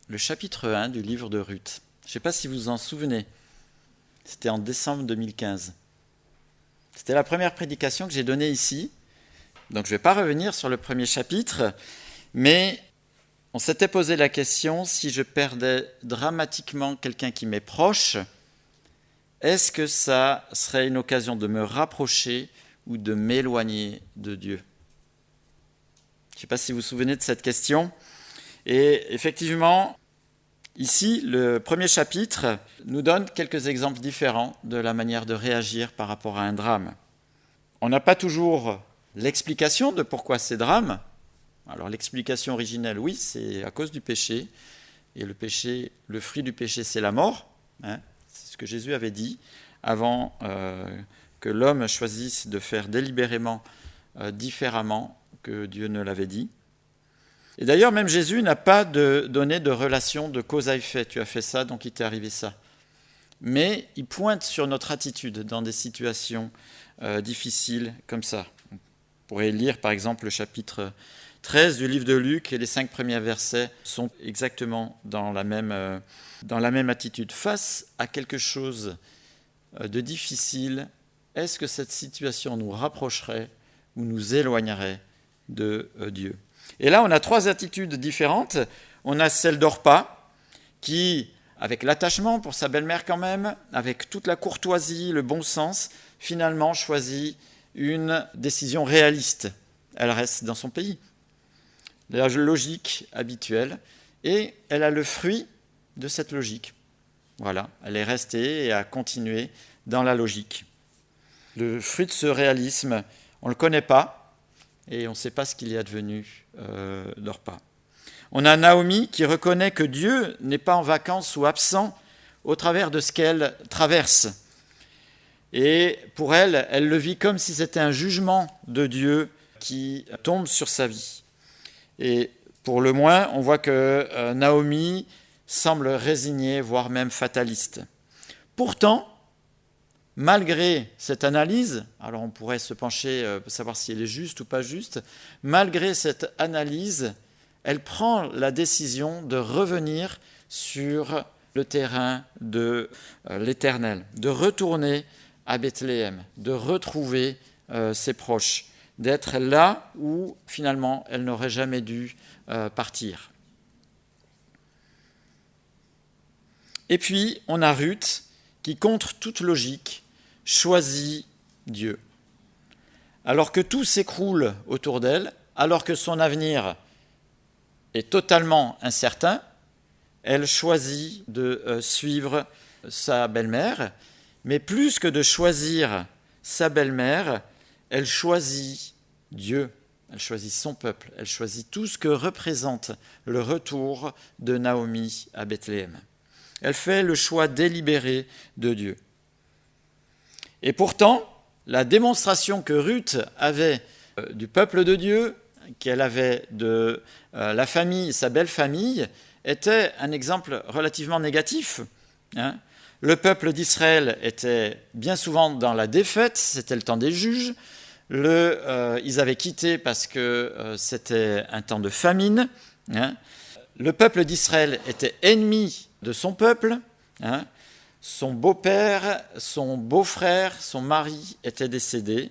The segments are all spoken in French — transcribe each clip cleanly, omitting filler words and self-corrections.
le chapitre 1 du livre de Ruth. Je ne sais pas si vous vous en souvenez. C'était en décembre 2015. C'était la première prédication que j'ai donnée ici. Donc je ne vais pas revenir sur le premier chapitre, mais on s'était posé la question, si je perdais dramatiquement quelqu'un qui m'est proche, est-ce que ça serait une occasion de me rapprocher ou de m'éloigner de Dieu? Je ne sais pas si vous vous souvenez de cette question. Et effectivement, ici, le premier chapitre nous donne quelques exemples différents de la manière de réagir par rapport à un drame. On n'a pas toujours l'explication de pourquoi ces drames. Alors l'explication originelle, oui, c'est à cause du péché. Et le péché, le fruit du péché, c'est la mort. C'est ce que Jésus avait dit avant que l'homme choisisse de faire délibérément différemment que Dieu ne l'avait dit. Et d'ailleurs, même Jésus n'a pas donné de relation de cause à effet. Tu as fait ça, donc il t'est arrivé ça. Mais il pointe sur notre attitude dans des situations difficiles comme ça. On pourrait lire par exemple le chapitre 13 du livre de Luc et les 5 premiers versets sont exactement dans la même attitude. Face à quelque chose de difficile, est-ce que cette situation nous rapprocherait ou nous éloignerait de Dieu? Et là, on a 3 attitudes différentes. On a celle d'Orpa, qui, avec l'attachement pour sa belle-mère quand même, avec toute la courtoisie, le bon sens, finalement choisit une décision réaliste. Elle reste dans son pays. La logique habituelle, et elle a le fruit de cette logique. Voilà, elle est restée et a continué dans la logique. Le fruit de ce réalisme, on ne le connaît pas, et on ne sait pas ce qu'il y a devenu d'Orpa. On a Naomi qui reconnaît que Dieu n'est pas en vacances ou absent au travers de ce qu'elle traverse. Et pour elle, elle le vit comme si c'était un jugement de Dieu qui tombe sur sa vie. Et pour le moins, on voit que Naomi semble résignée, voire même fataliste. Pourtant, malgré cette analyse, alors on pourrait se pencher pour savoir si elle est juste ou pas juste, malgré cette analyse, elle prend la décision de revenir sur le terrain de l'Éternel, de retourner à Bethléem, de retrouver ses proches, d'être là où finalement elle n'aurait jamais dû partir. Et puis on a Ruth qui, contre toute logique, choisit Dieu. Alors que tout s'écroule autour d'elle, alors que son avenir est totalement incertain, elle choisit de suivre sa belle-mère, mais plus que de choisir sa belle-mère, elle choisit Dieu, elle choisit son peuple, elle choisit tout ce que représente le retour de Naomi à Bethléem. Elle fait le choix délibéré de Dieu. Et pourtant, la démonstration que Ruth avait du peuple de Dieu, qu'elle avait de la famille, sa belle famille, était un exemple relativement négatif. Le peuple d'Israël était bien souvent dans la défaite, c'était le temps des juges. Ils avaient quitté parce que c'était un temps de famine. Le peuple d'Israël était ennemi de son peuple. Son beau-père, son beau-frère, son mari étaient décédés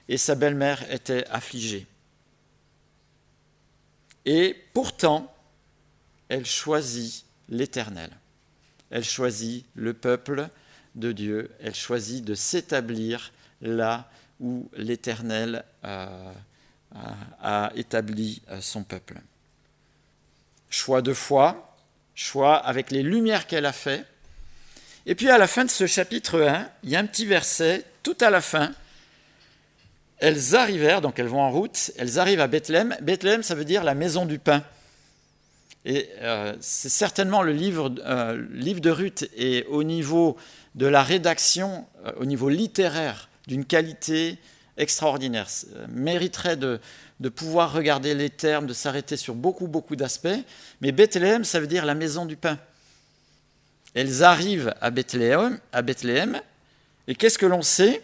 et sa belle-mère était affligée. Et pourtant, elle choisit l'Éternel. Elle choisit le peuple de Dieu. Elle choisit de s'établir là où l'Éternel a établi son peuple. Choix de foi, choix avec les lumières qu'elle a fait. Et puis à la fin de ce chapitre 1, il y a un petit verset, tout à la fin. Elles arrivèrent, donc elles vont en route, elles arrivent à Bethléem. Bethléem, ça veut dire la maison du pain. Et c'est certainement le livre de Ruth est au niveau de la rédaction, au niveau littéraire, d'une qualité extraordinaire. Mériterait de pouvoir regarder les termes, de s'arrêter sur beaucoup d'aspects. Mais Bethléem, ça veut dire la maison du pain. Elles arrivent à Bethléem, et qu'est-ce que l'on sait?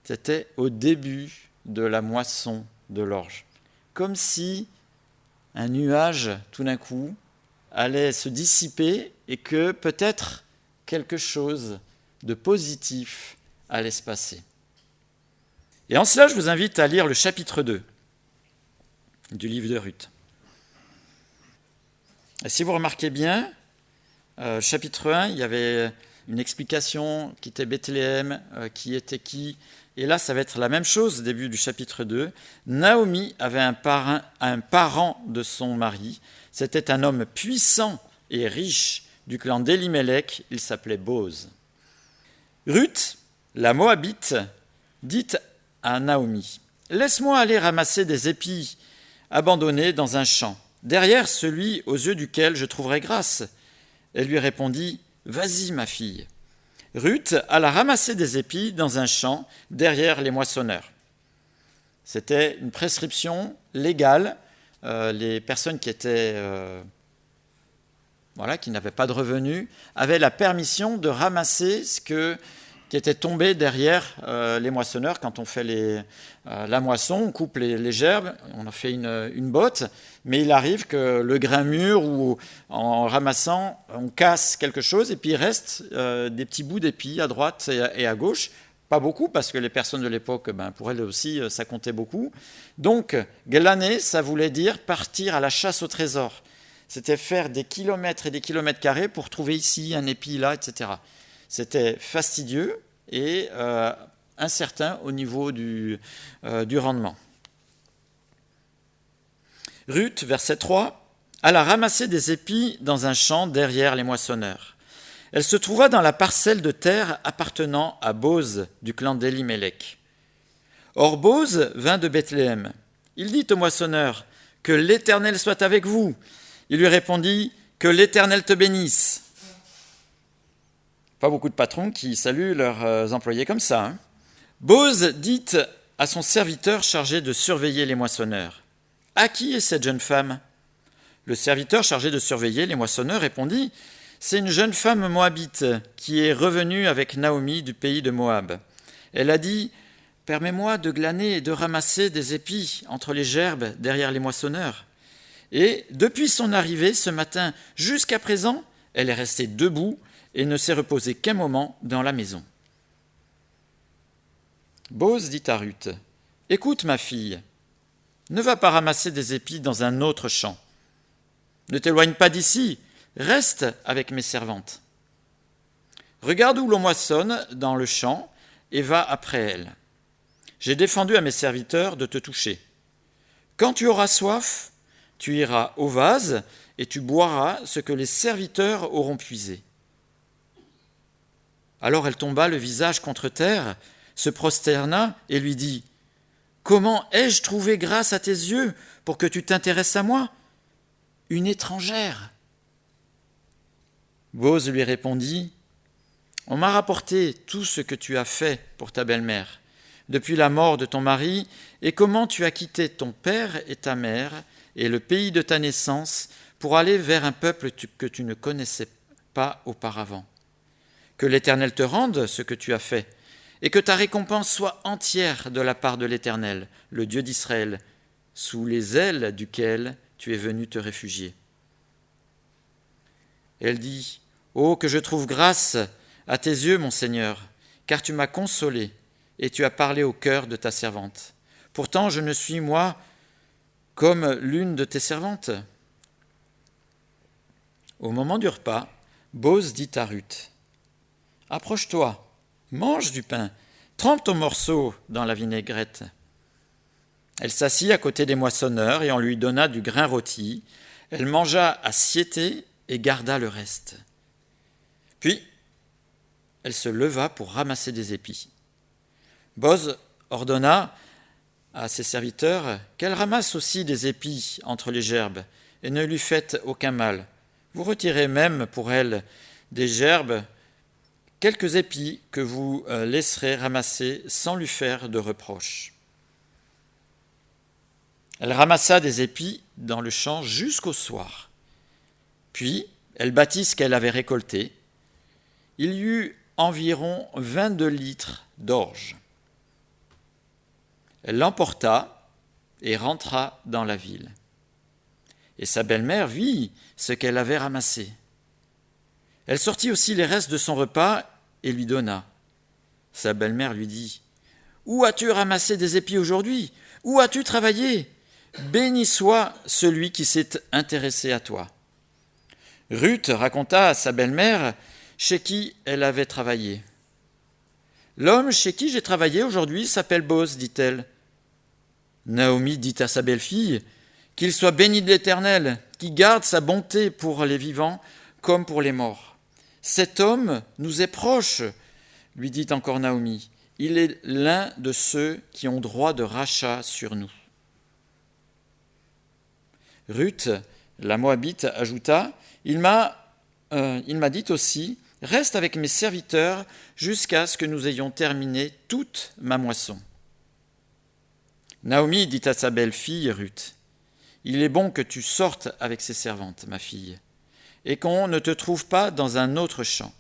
C'était au début de la moisson de l'orge. Comme si un nuage, tout d'un coup, allait se dissiper et que peut-être quelque chose de positif allait se passer. Et en cela, je vous invite à lire le chapitre 2 du livre de Ruth. Et si vous remarquez bien, chapitre 1, il y avait une explication qui était Bethléem, qui était qui. Et là, ça va être la même chose au début du chapitre 2. Naomi avait un parent de son mari. C'était un homme puissant et riche du clan d'Elimelech. Il s'appelait Boz. Ruth, la Moabite, dit à Naomi, « Laisse-moi aller ramasser des épis abandonnés dans un champ, derrière celui aux yeux duquel je trouverai grâce. » Elle lui répondit, « Vas-y, ma fille. » Ruth alla ramasser des épis dans un champ derrière les moissonneurs. C'était une prescription légale. Les personnes qui étaient, qui n'avaient pas de revenus, avaient la permission de ramasser ce qui était tombé derrière les moissonneurs. Quand on fait la moisson, on coupe les gerbes, on en fait une botte, mais il arrive que le grain mûr ou en ramassant, on casse quelque chose et puis il reste des petits bouts d'épis à droite et à gauche. Pas beaucoup, parce que les personnes de l'époque, pour elles aussi, ça comptait beaucoup. Donc, glaner, ça voulait dire partir à la chasse au trésor. C'était faire des kilomètres et des kilomètres carrés pour trouver ici un épi, là, etc. C'était fastidieux et incertain au niveau du rendement. Ruth, verset 3, alla ramasser des épis dans un champ derrière les moissonneurs. Elle se trouva dans la parcelle de terre appartenant à Boz du clan d'Elimelech. Or Boz vint de Bethléem. Il dit au moissonneur, « Que l'Éternel soit avec vous. » Il lui répondit, « Que l'Éternel te bénisse. » Pas beaucoup de patrons qui saluent leurs employés comme ça. Boz dit à son serviteur chargé de surveiller les moissonneurs, « À qui est cette jeune femme ?» Le serviteur chargé de surveiller les moissonneurs répondit, « C'est une jeune femme moabite qui est revenue avec Naomi du pays de Moab. Elle a dit, « Permets-moi de glaner et de ramasser des épis entre les gerbes derrière les moissonneurs. » Et depuis son arrivée ce matin jusqu'à présent, elle est restée debout et ne s'est reposée qu'un moment dans la maison. Boz dit à Ruth, « Écoute ma fille, ne va pas ramasser des épis dans un autre champ. Ne t'éloigne pas d'ici, reste avec mes servantes. Regarde où l'on moissonne dans le champ et va après elles. J'ai défendu à mes serviteurs de te toucher. Quand tu auras soif, tu iras au vase et tu boiras ce que les serviteurs auront puisé. » Alors elle tomba le visage contre terre, se prosterna et lui dit, « Comment ai-je trouvé grâce à tes yeux pour que tu t'intéresses à moi, une étrangère ?» Boz lui répondit, « On m'a rapporté tout ce que tu as fait pour ta belle-mère, depuis la mort de ton mari, et comment tu as quitté ton père et ta mère et le pays de ta naissance pour aller vers un peuple que tu ne connaissais pas auparavant. Que l'Éternel te rende ce que tu as fait, et que ta récompense soit entière de la part de l'Éternel, le Dieu d'Israël, sous les ailes duquel tu es venu te réfugier. » Elle dit, « Oh, que je trouve grâce à tes yeux, mon Seigneur, car tu m'as consolé et tu as parlé au cœur de ta servante. Pourtant, je ne suis, moi, comme l'une de tes servantes. » Au moment du repas, Boz dit à Ruth, « Approche-toi, mange du pain, trempe ton morceau dans la vinaigrette. » Elle s'assit à côté des moissonneurs et on lui donna du grain rôti. Elle mangea à satiété et garda le reste. Puis, elle se leva pour ramasser des épis. Boz ordonna à ses serviteurs qu'elle ramasse aussi des épis entre les gerbes et ne lui faites aucun mal. Vous retirez même pour elle des gerbes quelques épis que vous laisserez ramasser sans lui faire de reproche. Elle ramassa des épis dans le champ jusqu'au soir. Puis, elle bâtit ce qu'elle avait récolté. Il y eut environ 22 litres d'orge. Elle l'emporta et rentra dans la ville. Et sa belle-mère vit ce qu'elle avait ramassé. Elle sortit aussi les restes de son repas et lui donna. Sa belle-mère lui dit, « Où as-tu ramassé des épis aujourd'hui? Où as-tu travaillé? Béni soit celui qui s'est intéressé à toi. » Ruth raconta à sa belle-mère chez qui elle avait travaillé. « L'homme chez qui j'ai travaillé aujourd'hui s'appelle Boz, dit-elle. Naomi dit à sa belle-fille, « Qu'il soit béni de l'Éternel, qui garde sa bonté pour les vivants comme pour les morts. Cet homme nous est proche, lui dit encore Naomi. Il est l'un de ceux qui ont droit de rachat sur nous. » Ruth, la Moabite, ajouta, il m'a dit aussi, « Reste avec mes serviteurs jusqu'à ce que nous ayons terminé toute ma moisson. » Naomi dit à sa belle-fille Ruth, « Il est bon que tu sortes avec ces servantes, ma fille, et qu'on ne te trouve pas dans un autre champ. »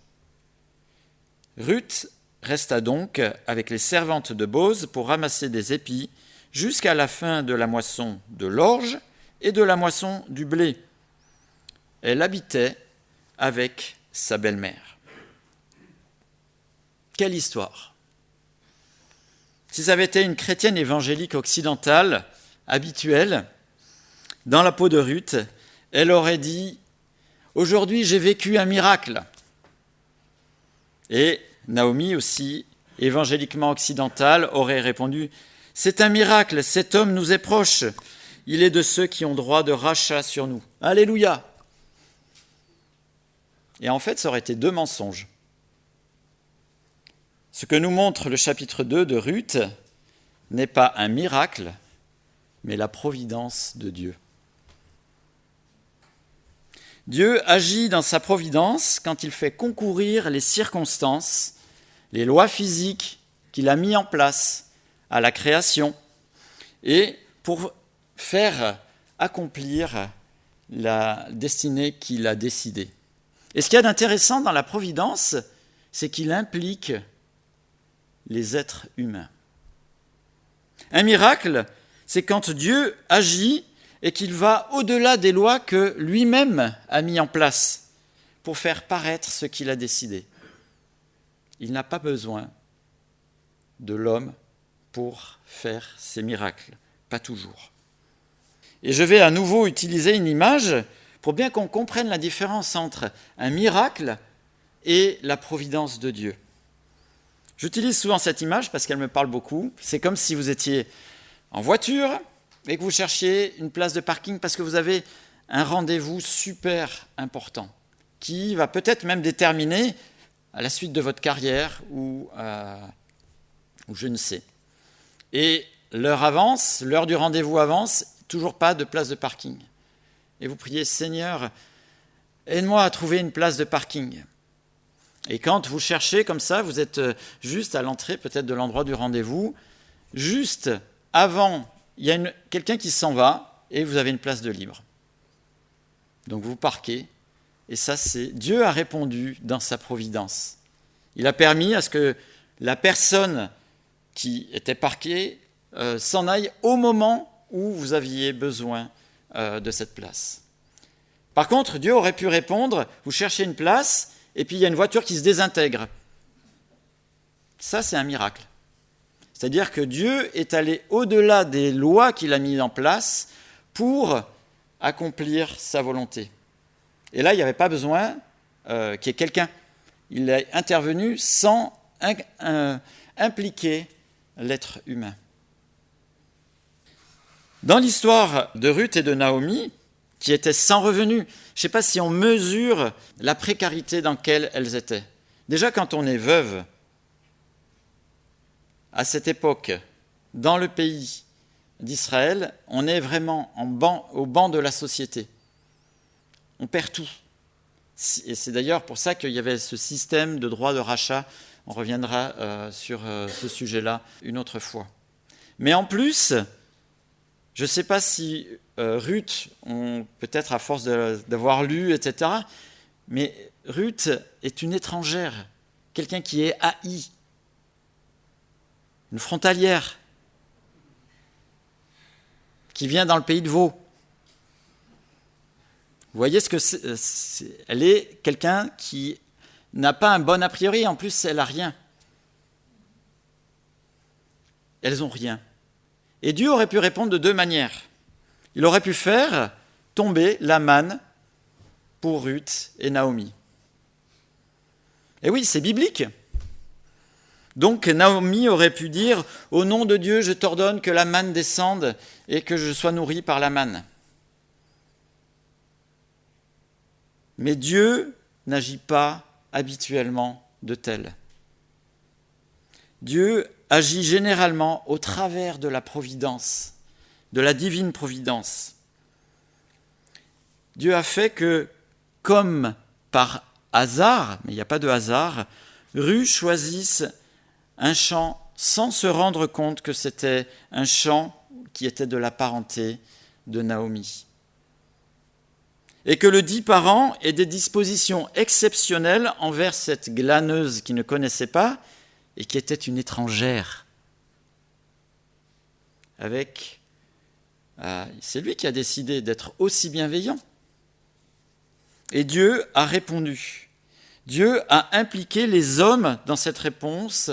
Ruth resta donc avec les servantes de Boz pour ramasser des épis jusqu'à la fin de la moisson de l'orge et de la moisson du blé. Elle habitait avec sa belle-mère. Quelle histoire! Si ça avait été une chrétienne évangélique occidentale, habituelle, dans la peau de Ruth, elle aurait dit « Aujourd'hui, j'ai vécu un miracle ». Et Naomi, aussi évangéliquement occidentale, aurait répondu « C'est un miracle, cet homme nous est proche, il est de ceux qui ont droit de rachat sur nous. Alléluia !» Et en fait, ça aurait été deux mensonges. Ce que nous montre le chapitre 2 de Ruth n'est pas un miracle, mais la providence de Dieu. Dieu agit dans sa providence quand il fait concourir les circonstances, les lois physiques qu'il a mis en place à la création et pour faire accomplir la destinée qu'il a décidée. Et ce qu'il y a d'intéressant dans la providence, c'est qu'il implique les êtres humains. Un miracle, c'est quand Dieu agit et qu'il va au-delà des lois que lui-même a mis en place pour faire paraître ce qu'il a décidé. Il n'a pas besoin de l'homme pour faire ces miracles, pas toujours. Et je vais à nouveau utiliser une image pour bien qu'on comprenne la différence entre un miracle et la providence de Dieu. J'utilise souvent cette image parce qu'elle me parle beaucoup. C'est comme si vous étiez en voiture et que vous cherchiez une place de parking parce que vous avez un rendez-vous super important qui va peut-être même déterminer à la suite de votre carrière ou je ne sais. Et l'heure avance, l'heure du rendez-vous avance, toujours pas de place de parking. Et vous priez, Seigneur, aide-moi à trouver une place de parking. Et quand vous cherchez comme ça, vous êtes juste à l'entrée peut-être de l'endroit du rendez-vous, juste avant, il y a quelqu'un qui s'en va et vous avez une place de libre. Donc vous parquez, et ça c'est Dieu a répondu dans sa providence. Il a permis à ce que la personne qui était parquée s'en aille au moment où vous aviez besoin de cette place. Par contre, Dieu aurait pu répondre, vous cherchez une place, et puis il y a une voiture qui se désintègre. Ça, c'est un miracle. C'est-à-dire que Dieu est allé au-delà des lois qu'il a mises en place pour accomplir sa volonté. Et là, il n'y avait pas besoin qu'il y ait quelqu'un. Il est intervenu sans impliquer l'être humain. Dans l'histoire de Ruth et de Naomi, qui étaient sans revenus, je ne sais pas si on mesure la précarité dans laquelle elles étaient. Déjà, quand on est veuve, à cette époque, dans le pays d'Israël, on est vraiment au banc de la société. On perd tout. Et c'est d'ailleurs pour ça qu'il y avait ce système de droit de rachat. On reviendra sur ce sujet-là une autre fois. Mais en plus, je ne sais pas si Ruth, peut-être à force d'avoir lu, etc., mais Ruth est une étrangère, quelqu'un qui est haï, une frontalière, qui vient dans le pays de Vaud. Vous voyez ce que elle est quelqu'un qui n'a pas un bon a priori, en plus elle n'a rien. Elles n'ont rien. Et Dieu aurait pu répondre de deux manières. Il aurait pu faire tomber la manne pour Ruth et Naomi. Et oui, c'est biblique. Donc Naomi aurait pu dire « Au nom de Dieu, je t'ordonne que la manne descende et que je sois nourri par la manne. » Mais Dieu n'agit pas habituellement de tel. Dieu agit généralement au travers de la providence, de la divine providence. Dieu a fait que, comme par hasard, mais il n'y a pas de hasard, Ruth choisisse un champ sans se rendre compte que c'était un champ qui était de la parenté de Naomi. Et que le dit parent ait des dispositions exceptionnelles envers cette glaneuse qui ne connaissait pas et qui était une étrangère. C'est lui qui a décidé d'être aussi bienveillant. Et Dieu a répondu. Dieu a impliqué les hommes dans cette réponse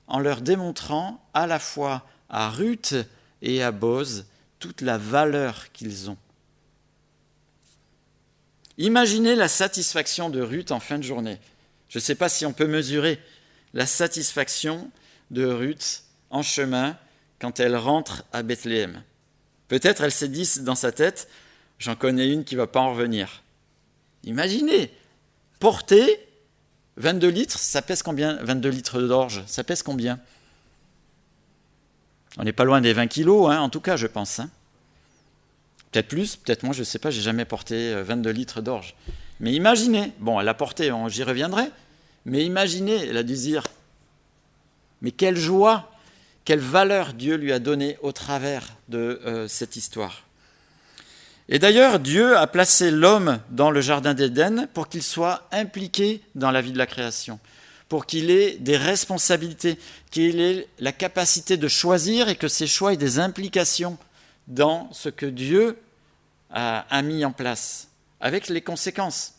en leur démontrant à la fois à Ruth et à Boz toute la valeur qu'ils ont. Imaginez la satisfaction de Ruth en fin de journée. Je ne sais pas si on peut mesurer la satisfaction de Ruth en chemin quand elle rentre à Bethléem. Peut-être elle s'est dit dans sa tête, j'en connais une qui ne va pas en revenir. Imaginez, porter 22 litres, ça pèse combien 22 litres d'orge, ça pèse combien? On n'est pas loin des 20 kilos, en tout cas, je pense. Peut-être plus, peut-être moins, je ne sais pas, j'ai jamais porté 22 litres d'orge. Mais imaginez, bon, elle a porté, j'y reviendrai, mais imaginez, elle a dû dire, mais quelle joie, quelle valeur Dieu lui a donnée au travers de cette histoire. Et d'ailleurs, Dieu a placé l'homme dans le jardin d'Éden pour qu'il soit impliqué dans la vie de la création, pour qu'il ait des responsabilités, qu'il ait la capacité de choisir et que ses choix aient des implications dans ce que Dieu a mis en place, avec les conséquences.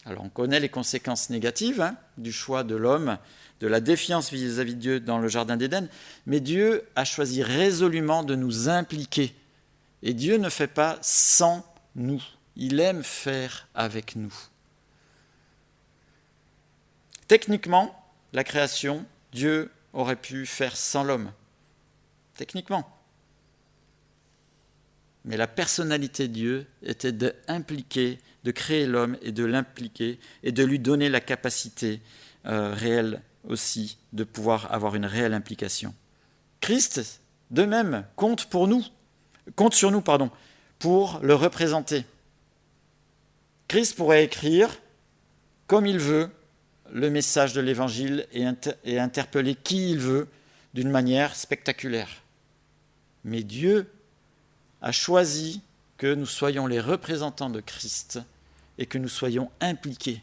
Alors on connaît les conséquences négatives du choix de l'homme, de la défiance vis-à-vis de Dieu dans le jardin d'Éden, mais Dieu a choisi résolument de nous impliquer. Et Dieu ne fait pas sans nous, il aime faire avec nous. Techniquement, la création, Dieu aurait pu faire sans l'homme. Techniquement. Mais la personnalité de Dieu était d'impliquer, de créer l'homme et de l'impliquer et de lui donner la capacité réelle aussi de pouvoir avoir une réelle implication. Christ, de même, compte sur nous, pour le représenter. Christ pourrait écrire, comme il veut, le message de l'Évangile et interpeller qui il veut d'une manière spectaculaire. Mais Dieu a choisi que nous soyons les représentants de Christ et que nous soyons impliqués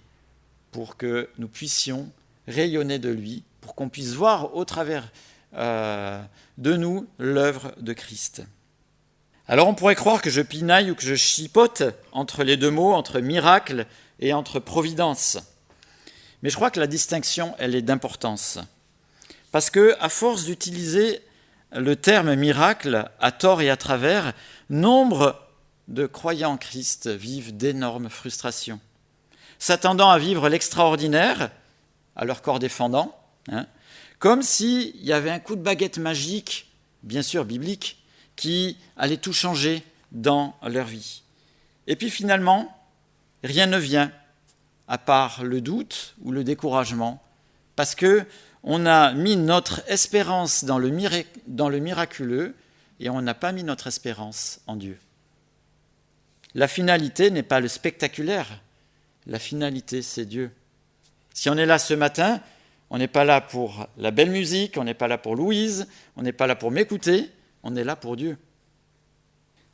pour que nous puissions rayonner de lui, pour qu'on puisse voir au travers de nous l'œuvre de Christ. Alors on pourrait croire que je pinaille ou que je chipote entre les deux mots, entre miracle et entre providence. Mais je crois que la distinction, elle est d'importance. Parce que, à force d'utiliser le terme miracle à tort et à travers, nombre de croyants en Christ vivent d'énormes frustrations. S'attendant à vivre l'extraordinaire, à leur corps défendant, comme s'il y avait un coup de baguette magique, bien sûr biblique, qui allait tout changer dans leur vie. Et puis finalement, rien ne vient, à part le doute ou le découragement, parce qu'on a mis notre espérance dans le miraculeux et on n'a pas mis notre espérance en Dieu. La finalité n'est pas le spectaculaire, la finalité c'est Dieu. Si on est là ce matin, on n'est pas là pour la belle musique, on n'est pas là pour Louise, on n'est pas là pour m'écouter, on est là pour Dieu.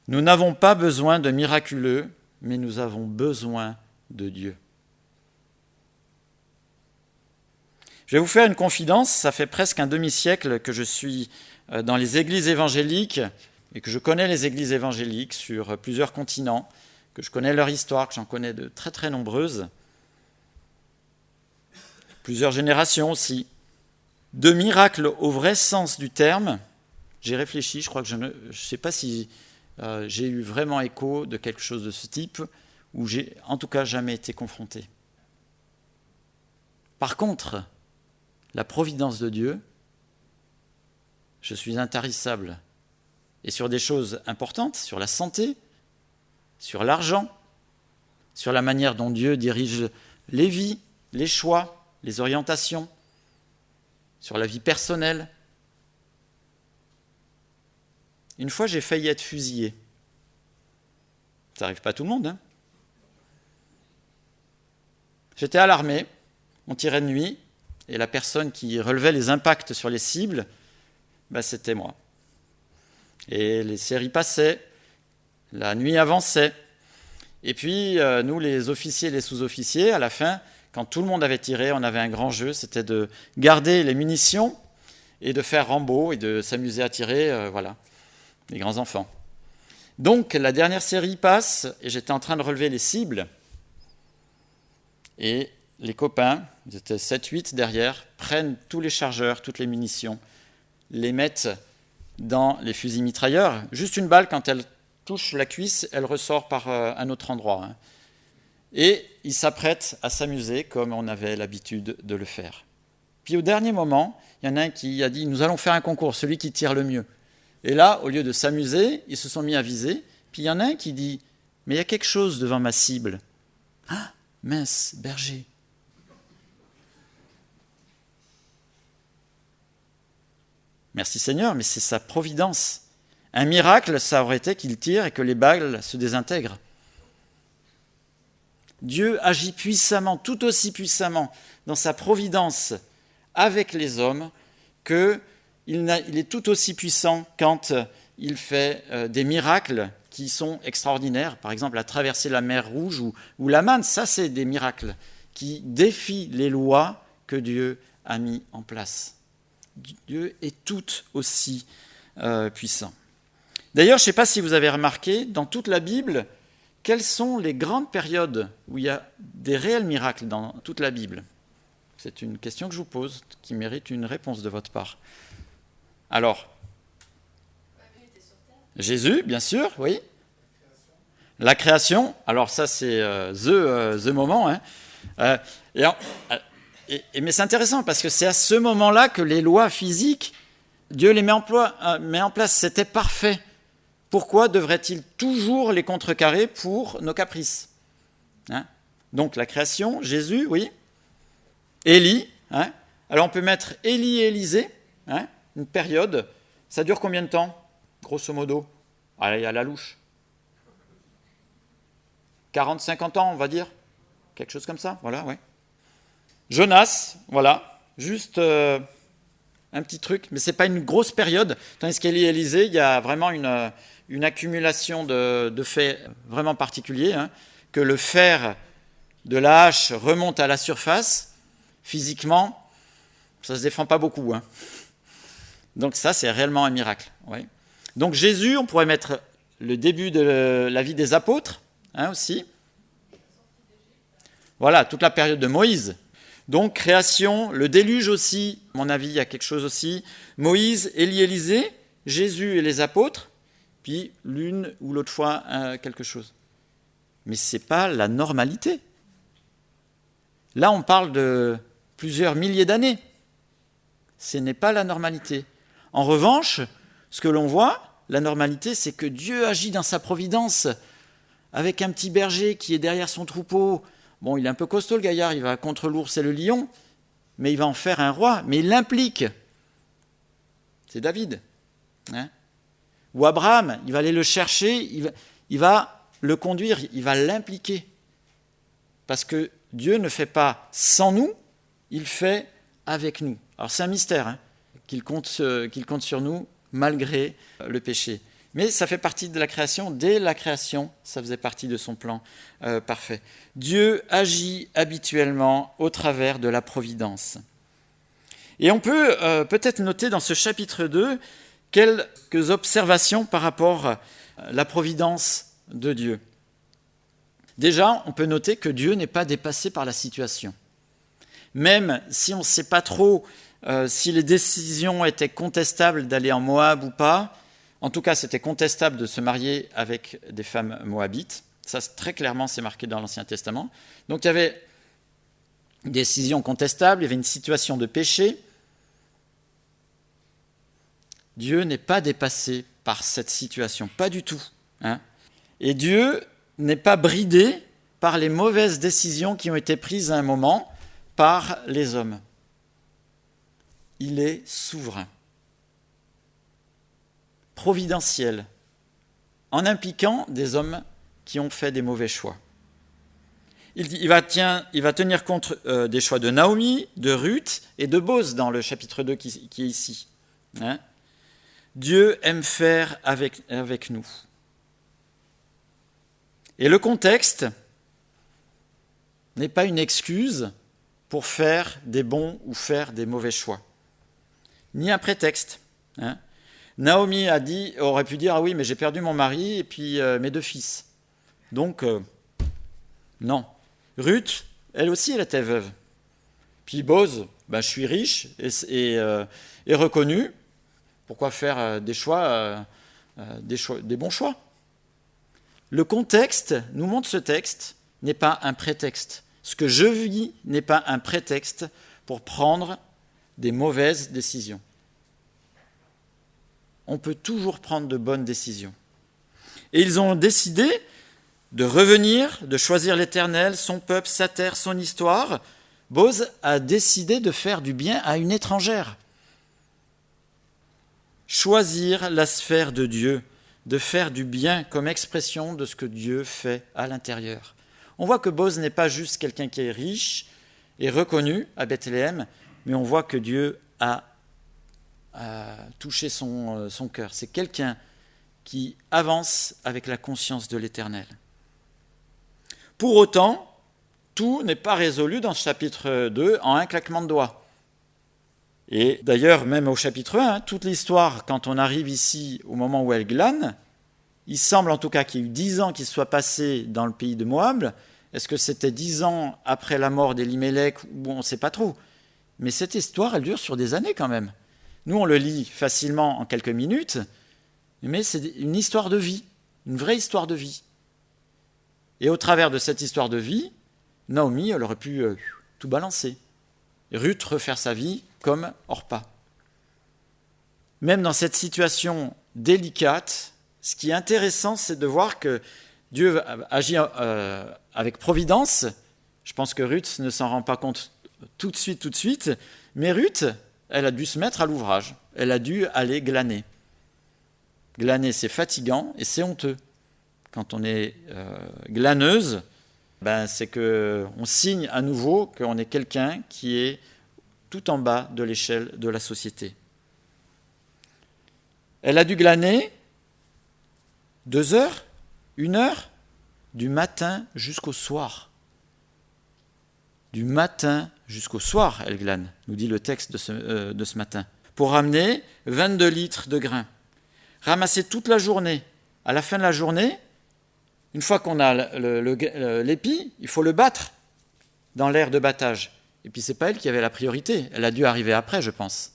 Nous n'avons pas besoin de miraculeux, mais nous avons besoin de Dieu. Je vais vous faire une confidence, ça fait presque un demi-siècle que je suis dans les églises évangéliques et que je connais les églises évangéliques sur plusieurs continents, que je connais leur histoire, que j'en connais de très très nombreuses, plusieurs générations aussi, de miracles au vrai sens du terme, j'ai réfléchi, je crois que je ne sais pas si j'ai eu vraiment écho de quelque chose de ce type, ou j'ai en tout cas jamais été confronté. Par contre, la providence de Dieu, je suis intarissable. Et sur des choses importantes, sur la santé, sur l'argent, sur la manière dont Dieu dirige les vies, les choix, les orientations, sur la vie personnelle. Une fois, j'ai failli être fusillé. Ça n'arrive pas à tout le monde, hein. J'étais à l'armée, on tirait de nuit, et la personne qui relevait les impacts sur les cibles, c'était moi. Et les séries passaient, la nuit avançait. Et puis, nous, les officiers et les sous-officiers, à la fin, quand tout le monde avait tiré, on avait un grand jeu, c'était de garder les munitions et de faire Rambo et de s'amuser à tirer, voilà, les grands enfants. Donc, la dernière série passe, et j'étais en train de relever les cibles, et les copains, ils étaient 7-8 derrière, prennent tous les chargeurs, toutes les munitions, les mettent dans les fusils mitrailleurs. Juste une balle, quand elle touche la cuisse, elle ressort par un autre endroit. Hein. Et ils s'apprêtent à s'amuser comme on avait l'habitude de le faire. Puis au dernier moment, il y en a un qui a dit « Nous allons faire un concours, celui qui tire le mieux ». Et là, au lieu de s'amuser, ils se sont mis à viser. Puis il y en a un qui dit « Mais il y a quelque chose devant ma cible. » Ah, mince, berger. Merci Seigneur, mais c'est sa providence. Un miracle, ça aurait été qu'il tire et que les balles se désintègrent. Dieu agit puissamment, tout aussi puissamment, dans sa providence avec les hommes, qu'il est tout aussi puissant quand il fait des miracles qui sont extraordinaires. Par exemple, à traverser la mer Rouge ou la manne, ça c'est des miracles qui défient les lois que Dieu a mis en place. Dieu est tout aussi puissant. D'ailleurs, je ne sais pas si vous avez remarqué, dans toute la Bible, quelles sont les grandes périodes où il y a des réels miracles dans toute la Bible? C'est une question que je vous pose, qui mérite une réponse de votre part. Alors, Jésus, bien sûr, oui. La création, alors ça c'est the moment. Hein. Mais c'est intéressant parce que c'est à ce moment-là que les lois physiques, Dieu les met en place. C'était parfait. Pourquoi devrait-il toujours les contrecarrer pour nos caprices? Hein? Donc la création, Jésus, oui. Élie. Hein? Alors on peut mettre Élie et Élisée, hein? Une période. Ça dure combien de temps, grosso modo? Allez, à la louche. 40-50 ans, on va dire. Quelque chose comme ça, voilà, ouais. Jonas, voilà, juste un petit truc, mais ce n'est pas une grosse période. Tandis qu'Élie et Élisée, il y a vraiment une accumulation de faits vraiment particuliers, hein, que le fer de la hache remonte à la surface, physiquement, ça ne se défend pas beaucoup. Hein. Donc ça, c'est réellement un miracle. Ouais. Donc Jésus, on pourrait mettre le début de la vie des apôtres, hein, aussi. Voilà, toute la période de Moïse. Donc, création, le déluge aussi, à mon avis, il y a quelque chose aussi. Moïse, Élie, Élisée, Jésus et les apôtres, puis l'une ou l'autre fois quelque chose. Mais ce n'est pas la normalité. Là, on parle de plusieurs milliers d'années. Ce n'est pas la normalité. En revanche, ce que l'on voit, la normalité, c'est que Dieu agit dans sa providence avec un petit berger qui est derrière son troupeau. Bon, il est un peu costaud le gaillard, il va contre l'ours et le lion, mais il va en faire un roi, mais il l'implique. C'est David. Hein? Ou Abraham, il va aller le chercher, il va le conduire, il va l'impliquer. Parce que Dieu ne fait pas sans nous, il fait avec nous. Alors c'est un mystère, hein, qu'il compte sur nous malgré le péché. Mais ça fait partie de la création. Dès la création, ça faisait partie de son plan parfait. Dieu agit habituellement au travers de la providence. Et on peut peut-être noter dans ce chapitre 2 quelques observations par rapport à la providence de Dieu. Déjà, on peut noter que Dieu n'est pas dépassé par la situation. Même si on ne sait pas trop si les décisions étaient contestables d'aller en Moab ou pas, en tout cas, c'était contestable de se marier avec des femmes moabites. Ça, très clairement, c'est marqué dans l'Ancien Testament. Donc, il y avait une décision contestable, il y avait une situation de péché. Dieu n'est pas dépassé par cette situation, pas du tout. Et Dieu n'est pas bridé par les mauvaises décisions qui ont été prises à un moment par les hommes. Il est souverain, providentiel, en impliquant des hommes qui ont fait des mauvais choix. Il va tenir compte des choix de Naomi, de Ruth et de Boz dans le chapitre 2 qui est ici. Dieu aime faire avec nous. Et le contexte n'est pas une excuse pour faire des bons ou faire des mauvais choix, ni un prétexte. Naomi aurait pu dire « Ah oui, mais j'ai perdu mon mari et puis mes 2 fils. » Donc, non. Ruth, elle aussi, elle était veuve. Puis Boz, je suis riche et reconnu. Pourquoi faire des bons choix? Le contexte nous montre ce texte n'est pas un prétexte. Ce que je vis n'est pas un prétexte pour prendre des mauvaises décisions. On peut toujours prendre de bonnes décisions. Et ils ont décidé de revenir, de choisir l'Éternel, son peuple, sa terre, son histoire. Boz a décidé de faire du bien à une étrangère. Choisir la sphère de Dieu, de faire du bien comme expression de ce que Dieu fait à l'intérieur. On voit que Boz n'est pas juste quelqu'un qui est riche et reconnu à Bethléem, mais on voit que Dieu a touché son cœur. C'est quelqu'un qui avance avec la conscience de l'Éternel. Pour autant, tout n'est pas résolu dans ce chapitre 2 en un claquement de doigts. Et d'ailleurs, même au chapitre 1, toute l'histoire, quand on arrive ici au moment où elle glane, il semble en tout cas qu'il y ait eu 10 ans qui soient passés dans le pays de Moab. Est-ce que c'était 10 ans après la mort d'Elimelech ou on ne sait pas trop. Mais cette histoire, elle dure sur des années quand même. Nous, on le lit facilement en quelques minutes, mais c'est une histoire de vie, une vraie histoire de vie. Et au travers de cette histoire de vie, Naomi, elle aurait pu tout balancer. Ruth refaire sa vie comme Orpa. Même dans cette situation délicate, ce qui est intéressant, c'est de voir que Dieu agit avec providence. Je pense que Ruth ne s'en rend pas compte tout de suite, mais Ruth, elle a dû se mettre à l'ouvrage. Elle a dû aller glaner. Glaner, c'est fatigant et c'est honteux. Quand on est glaneuse, c'est qu'on signe à nouveau qu'on est quelqu'un qui est tout en bas de l'échelle de la société. Elle a dû glaner 2 heures, 1 heure, du matin jusqu'au soir. Du matin jusqu'au soir, elle glane, nous dit le texte de ce matin, pour ramener 22 litres de grains. Ramasser toute la journée. À la fin de la journée, une fois qu'on a l'épi, il faut le battre dans l'aire de battage. Et puis, ce n'est pas elle qui avait la priorité. Elle a dû arriver après, je pense.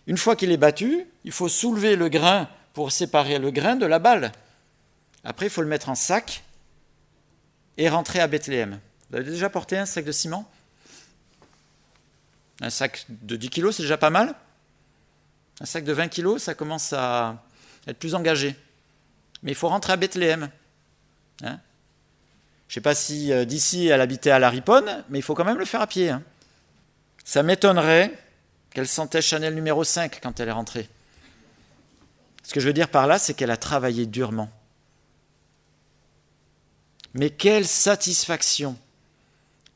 Une fois qu'il est battu, il faut soulever le grain pour séparer le grain de la balle. Après, il faut le mettre en sac et rentrer à Bethléem. Vous avez déjà porté un sac de ciment? Un sac de 10 kilos, c'est déjà pas mal. Un sac de 20 kilos, ça commence à être plus engagé. Mais il faut rentrer à Bethléem. Je ne sais pas si d'ici elle habitait à la Riponne, mais il faut quand même le faire à pied. Ça m'étonnerait qu'elle sentait Chanel numéro 5 quand elle est rentrée. Ce que je veux dire par là, c'est qu'elle a travaillé durement. Mais quelle satisfaction,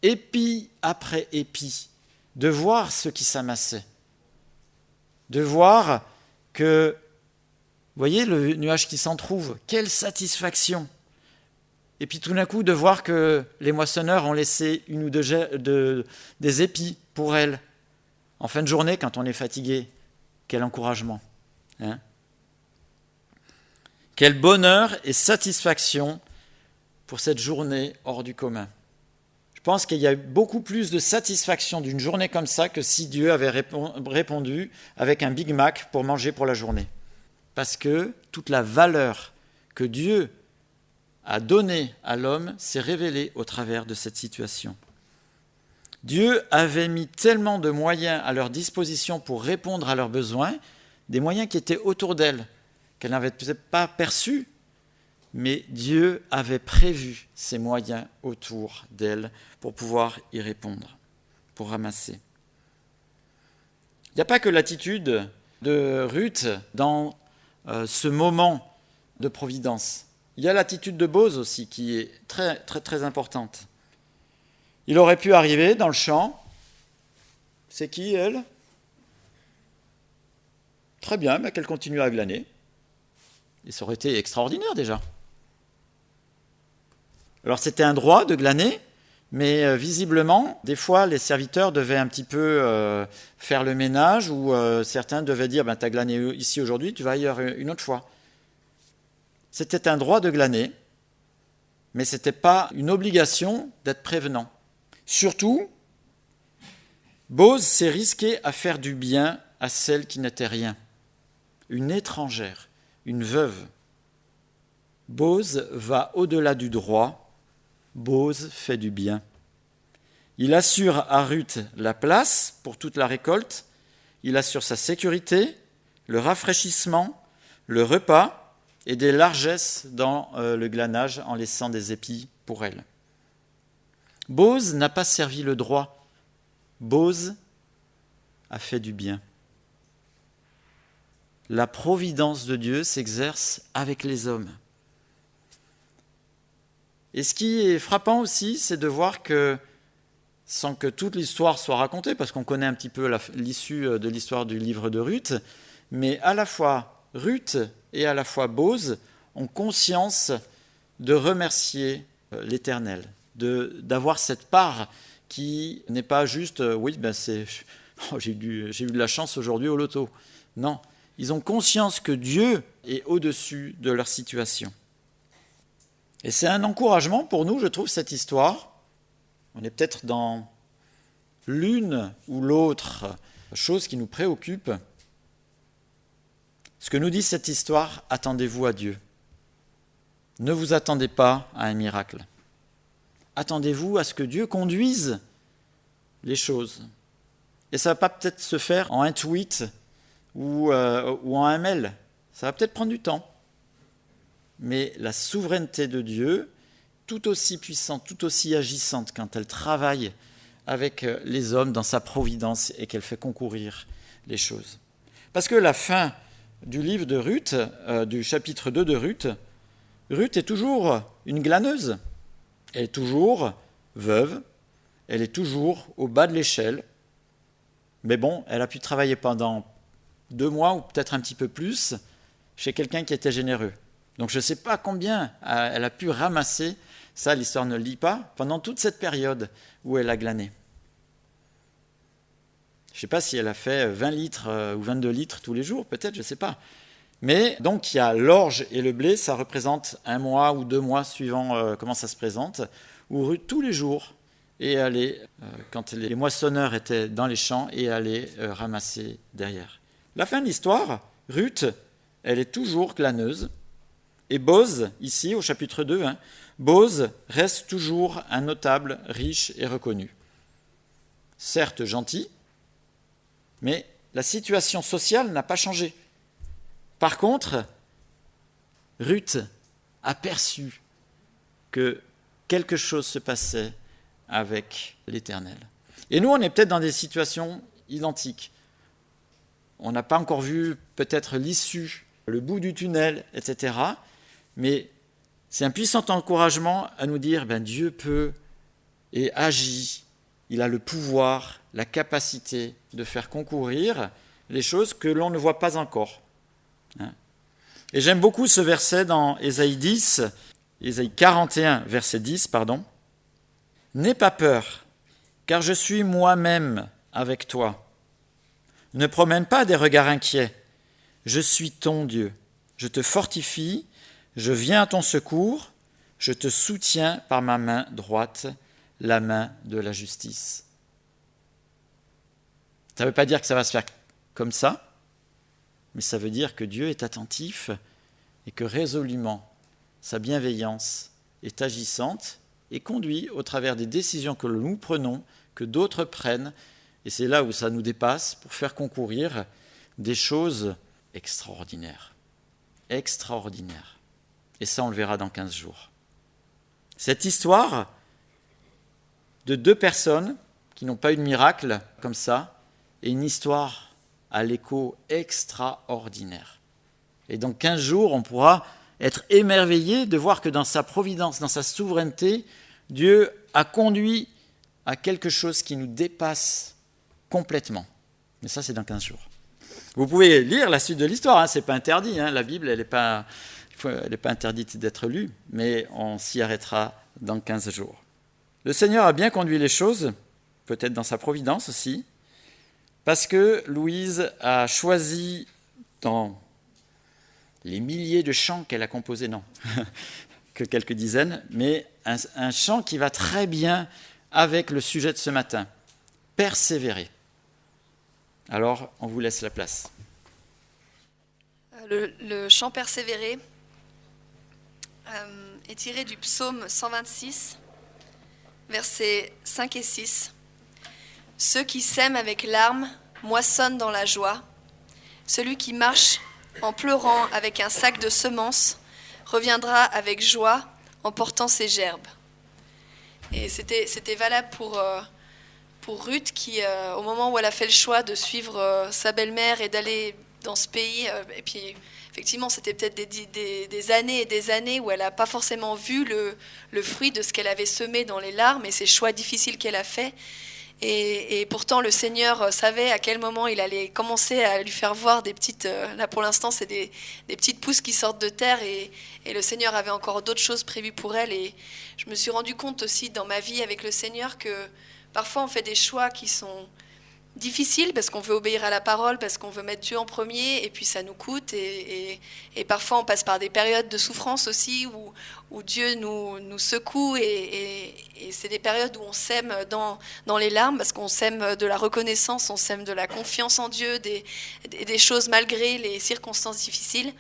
épi après épi, de voir ce qui s'amassait. De voir que, vous voyez le nuage qui s'en trouve, quelle satisfaction. Et puis tout d'un coup, de voir que les moissonneurs ont laissé 1 ou 2 des épis pour elle. En fin de journée, quand on est fatigué, quel encouragement. Quel bonheur et satisfaction pour cette journée hors du commun. Je pense qu'il y a beaucoup plus de satisfaction d'une journée comme ça que si Dieu avait répondu avec un Big Mac pour manger pour la journée. Parce que toute la valeur que Dieu a donnée à l'homme s'est révélée au travers de cette situation. Dieu avait mis tellement de moyens à leur disposition pour répondre à leurs besoins, des moyens qui étaient autour d'elle, qu'elle n'avait peut-être pas perçus, mais Dieu avait prévu ces moyens autour d'elle pour pouvoir y répondre, pour ramasser. Il n'y a pas que l'attitude de Ruth dans ce moment de providence. Il y a l'attitude de Boz aussi qui est très, très, très importante. Il aurait pu arriver dans le champ. C'est qui, elle? Très bien, mais qu'elle continue à glaner. Et ça aurait été extraordinaire déjà. Alors c'était un droit de glaner, mais visiblement, des fois, les serviteurs devaient un petit peu faire le ménage, ou certains devaient dire, tu as glané ici aujourd'hui, tu vas ailleurs une autre fois. C'était un droit de glaner, mais ce n'était pas une obligation d'être prévenant. Surtout, Boz s'est risqué à faire du bien à celle qui n'était rien, une étrangère, une veuve. Boz va au-delà du droit, Boz fait du bien. Il assure à Ruth la place pour toute la récolte, il assure sa sécurité, le rafraîchissement, le repas et des largesses dans le glanage en laissant des épis pour elle. Boz n'a pas servi le droit, Boz a fait du bien. La providence de Dieu s'exerce avec les hommes. Et ce qui est frappant aussi, c'est de voir que, sans que toute l'histoire soit racontée, parce qu'on connaît un petit peu l'issue de l'histoire du livre de Ruth, mais à la fois Ruth et à la fois Boz ont conscience de remercier l'Éternel, d'avoir cette part qui n'est pas juste j'ai eu de la chance aujourd'hui au loto. Non, ils ont conscience que Dieu est au-dessus de leur situation. Et c'est un encouragement pour nous, je trouve, cette histoire. On est peut-être dans l'une ou l'autre chose qui nous préoccupe. Ce que nous dit cette histoire, attendez-vous à Dieu. Ne vous attendez pas à un miracle. Attendez-vous à ce que Dieu conduise les choses. Et ça ne va pas peut-être se faire en un tweet ou en un mail. Ça va peut-être prendre du temps. Mais la souveraineté de Dieu, tout aussi puissante, tout aussi agissante quand elle travaille avec les hommes dans sa providence et qu'elle fait concourir les choses. Parce que la fin du livre de Ruth, du chapitre 2 de Ruth, Ruth est toujours une glaneuse. Elle est toujours veuve, elle est toujours au bas de l'échelle. Mais bon, elle a pu travailler pendant 2 mois ou peut-être un petit peu plus chez quelqu'un qui était généreux. Donc je ne sais pas combien elle a pu ramasser, ça l'histoire ne le lit pas, pendant toute cette période où elle a glané. Je ne sais pas si elle a fait 20 litres ou 22 litres tous les jours, peut-être, je ne sais pas. Mais donc il y a l'orge et le blé, ça représente 1 mois ou 2 mois suivant comment ça se présente, où Ruth tous les jours et allait, quand les moissonneurs étaient dans les champs, et allait ramasser derrière. La fin de l'histoire, Ruth, elle est toujours glaneuse. Et Boz, ici au chapitre 2, Boz reste toujours un notable, riche et reconnu. Certes gentil, mais la situation sociale n'a pas changé. Par contre, Ruth a perçu que quelque chose se passait avec l'Éternel. Et nous, on est peut-être dans des situations identiques. On n'a pas encore vu peut-être l'issue, le bout du tunnel, etc. Mais c'est un puissant encouragement à nous dire, Dieu peut et agit. Il a le pouvoir, la capacité de faire concourir les choses que l'on ne voit pas encore. Et j'aime beaucoup ce verset dans Ésaïe 41, verset 10, pardon. « N'aie pas peur, car je suis moi-même avec toi. Ne promène pas des regards inquiets. Je suis ton Dieu. Je te fortifie, je viens à ton secours, je te soutiens par ma main droite, la main de la justice. Ça ne veut pas dire que ça va se faire comme ça, mais ça veut dire que Dieu est attentif et que résolument, sa bienveillance est agissante et conduit au travers des décisions que nous prenons, que d'autres prennent, et c'est là où ça nous dépasse pour faire concourir des choses extraordinaires. Extraordinaires. Et ça, on le verra dans 15 jours. Cette histoire de 2 personnes qui n'ont pas eu de miracle comme ça est une histoire à l'écho extraordinaire. Et dans 15 jours, on pourra être émerveillé de voir que dans sa providence, dans sa souveraineté, Dieu a conduit à quelque chose qui nous dépasse complètement. Mais ça, c'est dans 15 jours. Vous pouvez lire la suite de l'histoire, ce n'est pas interdit. La Bible, elle n'est pas interdite d'être lue, mais on s'y arrêtera dans 15 jours. Le Seigneur a bien conduit les choses, peut-être dans sa providence aussi, parce que Louise a choisi dans les milliers de chants qu'elle a composés, non, que quelques dizaines, mais un chant qui va très bien avec le sujet de ce matin, persévérer. Alors, on vous laisse la place. Le chant persévérer est tiré du psaume 126, versets 5 et 6. Ceux qui sèment avec larmes moissonnent dans la joie. Celui qui marche en pleurant avec un sac de semences reviendra avec joie en portant ses gerbes. Et c'était valable pour Ruth qui, au moment où elle a fait le choix de suivre sa belle-mère et d'aller dans ce pays, et puis effectivement c'était peut-être des années et des années où elle n'a pas forcément vu le fruit de ce qu'elle avait semé dans les larmes et ces choix difficiles qu'elle a faits. Et pourtant le Seigneur savait à quel moment il allait commencer à lui faire voir des petites, là pour l'instant c'est des petites pousses qui sortent de terre et le Seigneur avait encore d'autres choses prévues pour elle. Et je me suis rendu compte aussi dans ma vie avec le Seigneur que parfois on fait des choix qui sont difficiles parce qu'on veut obéir à la parole, parce qu'on veut mettre Dieu en premier et puis ça nous coûte et parfois on passe par des périodes de souffrance aussi où Dieu nous secoue et c'est des périodes où on sème dans les larmes parce qu'on sème de la reconnaissance, on sème de la confiance en Dieu, des choses malgré les circonstances difficiles.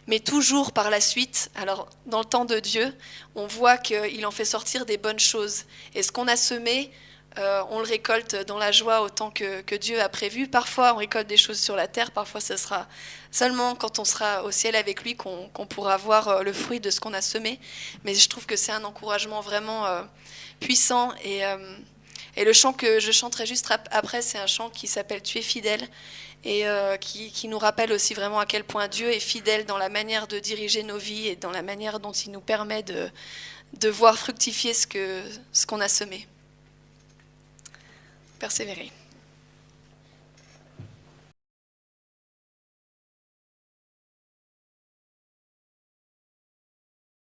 Mais toujours par la suite, alors dans le temps de Dieu, on voit qu'il en fait sortir des bonnes choses. Et ce qu'on a semé, on le récolte dans la joie autant que Dieu a prévu. Parfois, on récolte des choses sur la terre. Parfois, ce sera seulement quand on sera au ciel avec lui qu'on pourra voir le fruit de ce qu'on a semé. Mais je trouve que c'est un encouragement vraiment puissant. Et le chant que je chanterai juste après, c'est un chant qui s'appelle « Tu es fidèle » et qui nous rappelle aussi vraiment à quel point Dieu est fidèle dans la manière de diriger nos vies et dans la manière dont il nous permet de voir fructifier ce qu'on a semé. Persévérer.